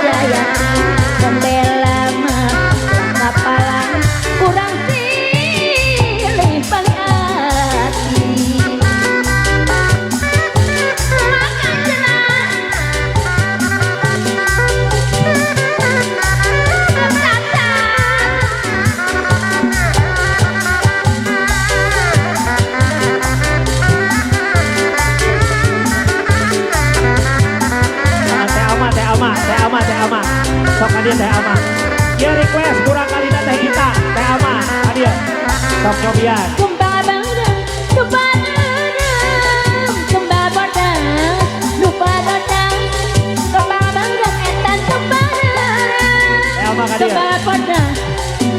Jayati membela mah kapalan kurang silih paling hati makan jelas Teh Ama, sok hadir Teh Ama. Dia request kurang kali Teh Ita, Teh Ama hadir. Sok nyobian. Kumbang bareng, lupa dendam, kumbang bodang, lupa dodang, kumbang bareng etan kumbang bareng, Teh Ama hadir. kumbang bodang,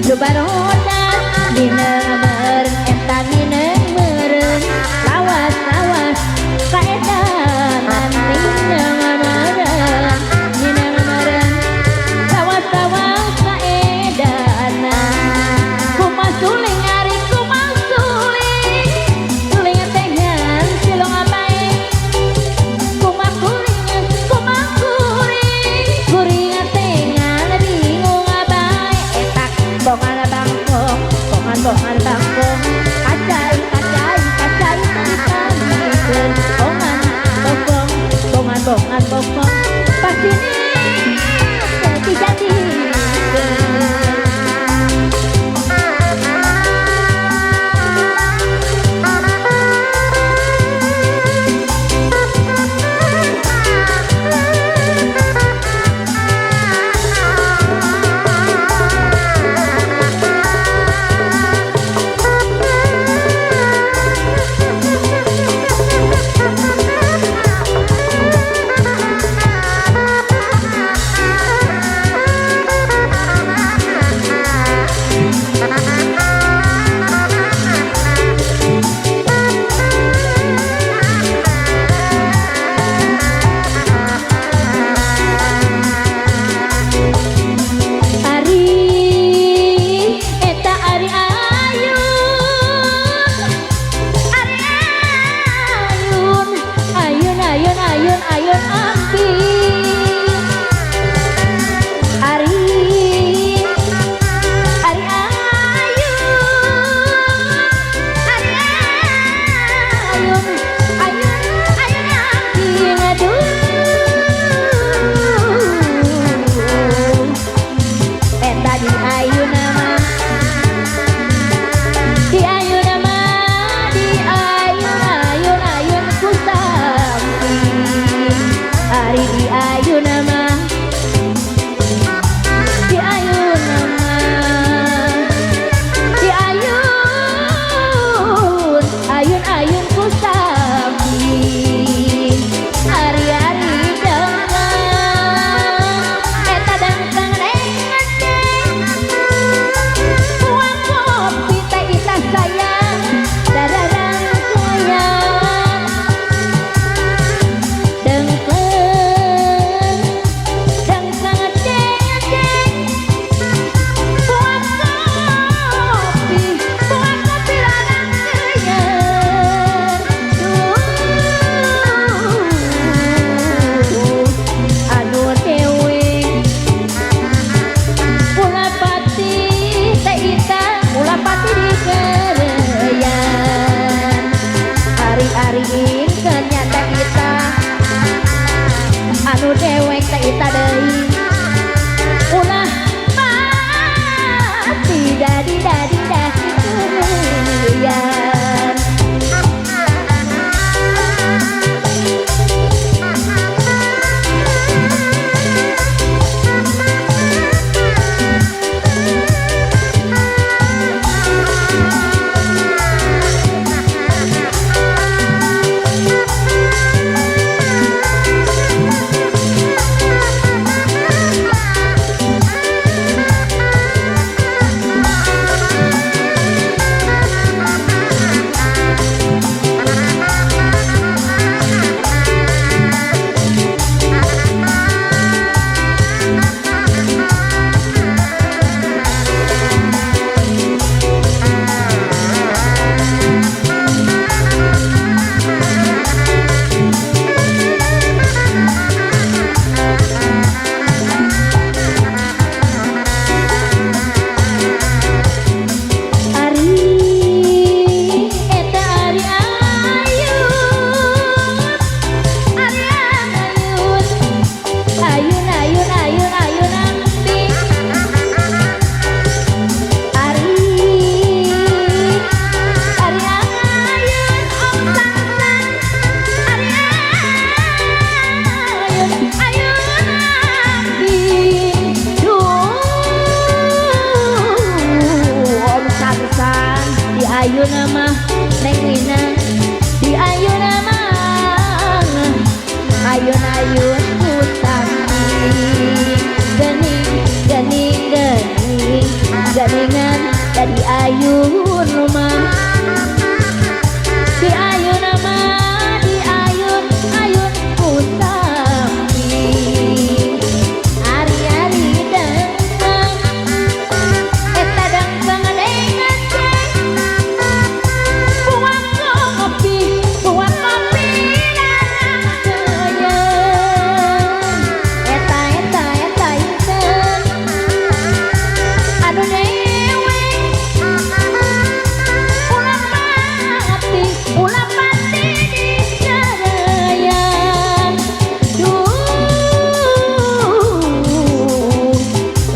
lupa dodang, dina bareng etan dina bareng, lawas lawas kaedanan dina bareng, dina bareng, lawas lawas kaedanan, kumas suling ari kumas suling, suling tengan silong apae, kumas kuring kuring tengan bingung apae, etak bongan bangkong, bongan bangkong, kacai kacai kacai tadikan, bongan bongkong, pasti ini jadi.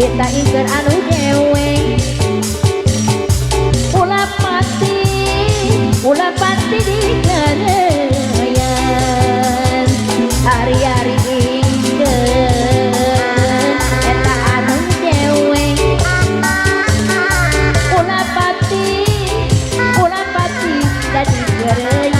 Beta ingker anu deweng Ulah pati di kereyan Hari-hari ingker Eta anu deweng Ulah pati dari kereyan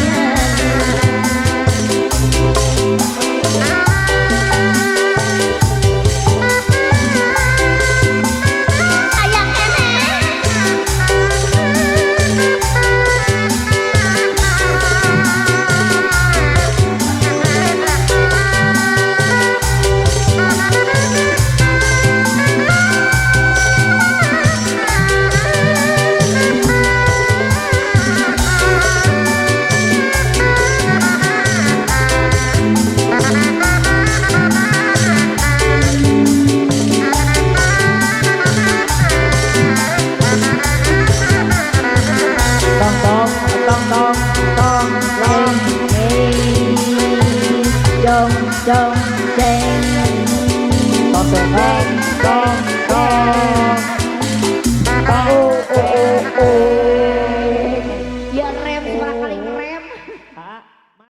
Dong dong deng,